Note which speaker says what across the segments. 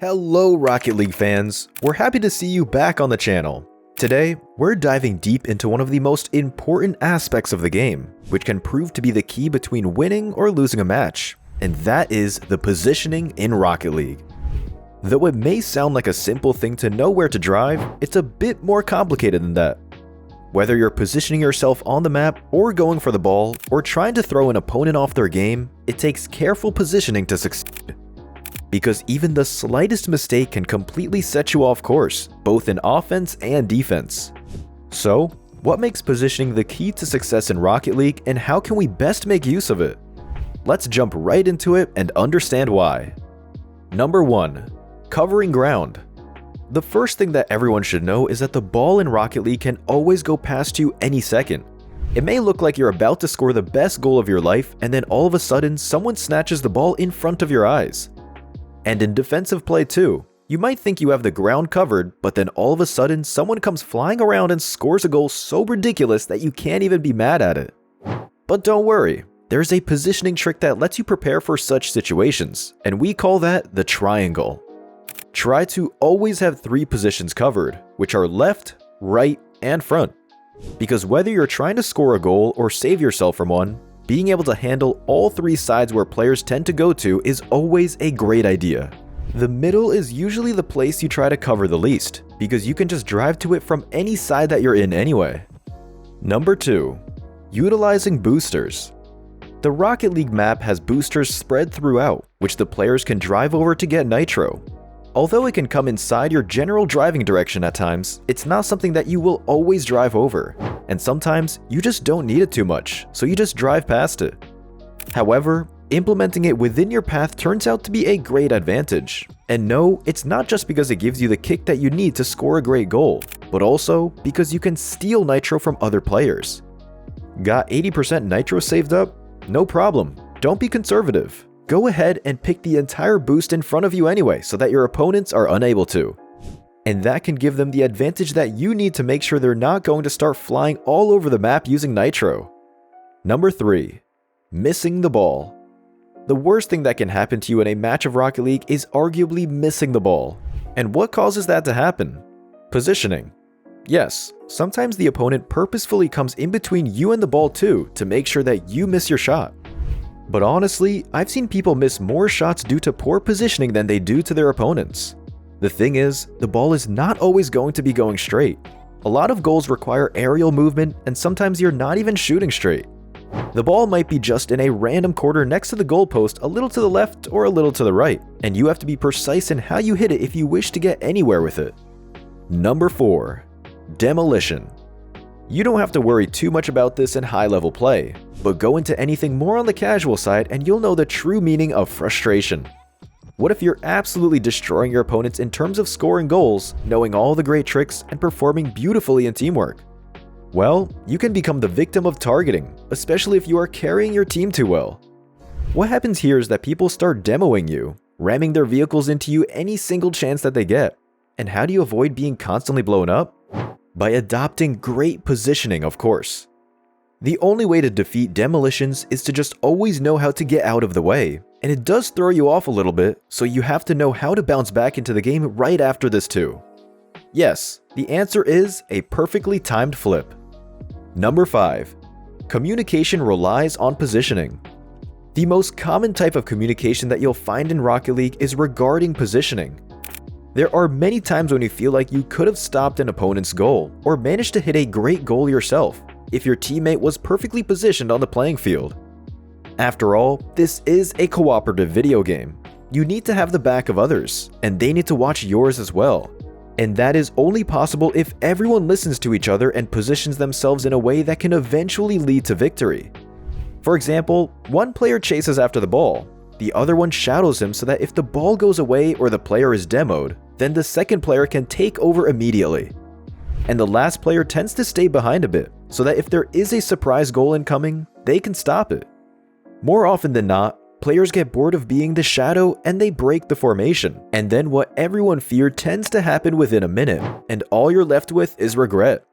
Speaker 1: Hello Rocket League fans, we're happy to see you back on the channel. Today, we're diving deep into one of the most important aspects of the game, which can prove to be the key between winning or losing a match, and that is the positioning in Rocket League. Though it may sound like a simple thing to know where to drive, it's a bit more complicated than that. Whether you're positioning yourself on the map, or going for the ball, or trying to throw an opponent off their game, it takes careful positioning to succeed. Because even the slightest mistake can completely set you off course, both in offense and defense. So, what makes positioning the key to success in Rocket League, and how can we best make use of it? Let's jump right into it and understand why. Number 1. Covering ground. The first thing that everyone should know is that the ball in Rocket League can always go past you any second. It may look like you're about to score the best goal of your life, and then all of a sudden someone snatches the ball in front of your eyes. And in defensive play too, you might think you have the ground covered, but then all of a sudden someone comes flying around and scores a goal so ridiculous that you can't even be mad at it. But don't worry, there's a positioning trick that lets you prepare for such situations, and we call that the triangle. Try to always have 3 positions covered, which are left, right, and front. Because whether you're trying to score a goal or save yourself from one, being able to handle all 3 sides where players tend to go to is always a great idea. The middle is usually the place you try to cover the least, because you can just drive to it from any side that you're in anyway. Number 2. Utilizing boosters. The Rocket League map has boosters spread throughout, which the players can drive over to get nitro. Although it can come inside your general driving direction at times, it's not something that you will always drive over, and sometimes you just don't need it too much, so you just drive past it. However, implementing it within your path turns out to be a great advantage. And no, it's not just because it gives you the kick that you need to score a great goal, but also because you can steal nitro from other players. Got 80% nitro saved up? No problem, don't be conservative. Go ahead and pick the entire boost in front of you anyway so that your opponents are unable to. And that can give them the advantage that you need to make sure they're not going to start flying all over the map using nitro. Number 3. Missing the ball. The worst thing that can happen to you in a match of Rocket League is arguably missing the ball. And what causes that to happen? Positioning. Yes, sometimes the opponent purposefully comes in between you and the ball too to make sure that you miss your shot. But honestly, I've seen people miss more shots due to poor positioning than they do to their opponents. The thing is, the ball is not always going to be going straight. A lot of goals require aerial movement, and sometimes you're not even shooting straight. The ball might be just in a random corner next to the goalpost, a little to the left or a little to the right, and you have to be precise in how you hit it if you wish to get anywhere with it. Number 4. Demolition. You don't have to worry too much about this in high-level play, but go into anything more on the casual side and you'll know the true meaning of frustration. What if you're absolutely destroying your opponents in terms of scoring goals, knowing all the great tricks, and performing beautifully in teamwork? Well, you can become the victim of targeting, especially if you are carrying your team too well. What happens here is that people start demoing you, ramming their vehicles into you any single chance that they get. And how do you avoid being constantly blown up? By adopting great positioning, of course. The only way to defeat demolitions is to just always know how to get out of the way, and it does throw you off a little bit, so you have to know how to bounce back into the game right after this too. Yes, the answer is a perfectly timed flip. Number 5. Communication relies on positioning. The most common type of communication that you'll find in Rocket League is regarding positioning. There are many times when you feel like you could have stopped an opponent's goal, or managed to hit a great goal yourself, if your teammate was perfectly positioned on the playing field. After all, this is a cooperative video game. You need to have the back of others, and they need to watch yours as well. And that is only possible if everyone listens to each other and positions themselves in a way that can eventually lead to victory. For example, one player chases after the ball. The other one shadows him so that if the ball goes away or the player is demoed, then the second player can take over immediately. And the last player tends to stay behind a bit, so that if there is a surprise goal incoming, they can stop it. More often than not, players get bored of being the shadow and they break the formation, and then what everyone feared tends to happen within a minute, and all you're left with is regret.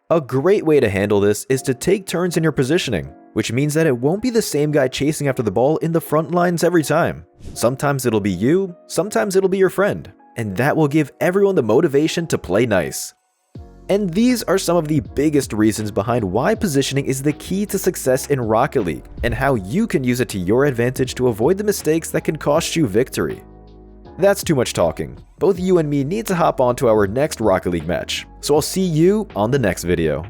Speaker 1: A great way to handle this is to take turns in your positioning, which means that it won't be the same guy chasing after the ball in the front lines every time. Sometimes it'll be you, sometimes it'll be your friend, and that will give everyone the motivation to play nice. And these are some of the biggest reasons behind why positioning is the key to success in Rocket League, and how you can use it to your advantage to avoid the mistakes that can cost you victory. That's too much talking. Both you and me need to hop on to our next Rocket League match, so I'll see you on the next video.